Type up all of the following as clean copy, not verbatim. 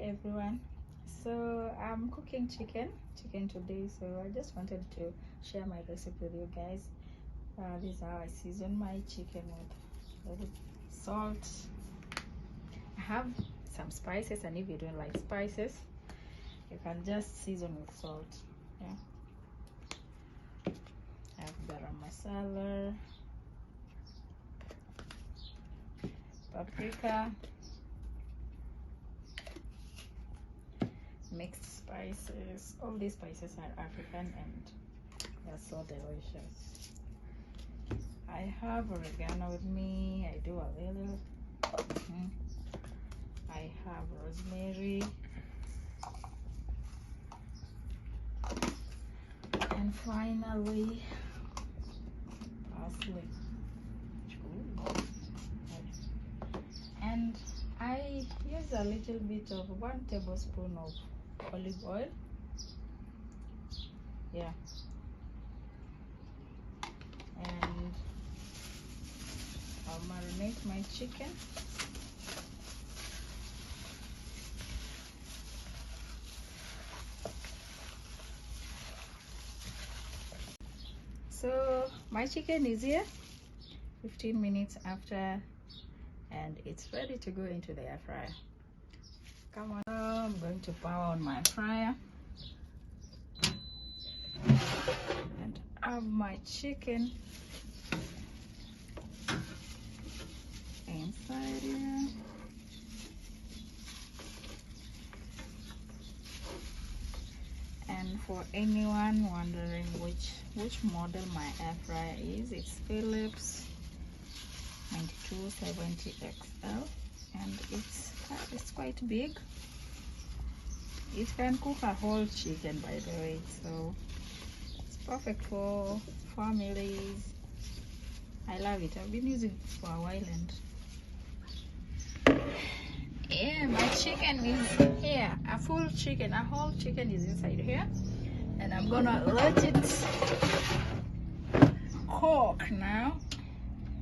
everyone. So I'm cooking chicken today, so I just wanted to share my recipe with you guys. This is how I season my chicken, with a little salt. I have some spices, and if you don't like spices, you can just season with salt. Yeah, I have garam masala, paprika, mixed spices. All these spices are African and they're so delicious. I have oregano with me. I do a little. I have rosemary, and finally parsley. And I use a little bit of 1 tablespoon of olive oil. Yeah, and I'll marinate my chicken. So my chicken is here 15 minutes after, and it's ready to go into the air fryer. Come on, I'm going to power on my fryer and have my chicken inside here. And for anyone wondering which model my air fryer is, it's Philips 9270 XL, and it's quite big. It can cook a whole chicken, by the way, so it's perfect for families. I love it. I've been using it for a while, and yeah, my chicken is here. A whole chicken is inside here, and I'm gonna let it cook now.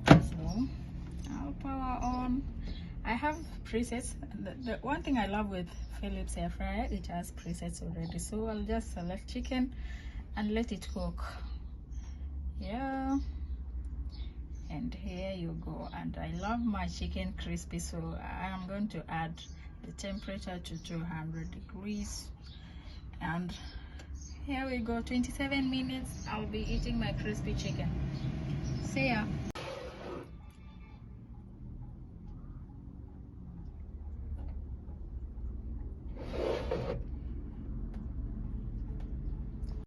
So I'll power on. I have presets. The one thing I love with Philips air fryer, it has presets already, so I'll just select chicken and let it cook. Yeah, and here you go. And I love my chicken crispy, so I'm going to add the temperature to 200 degrees, and here we go. 27 minutes I'll be eating my crispy chicken. See ya.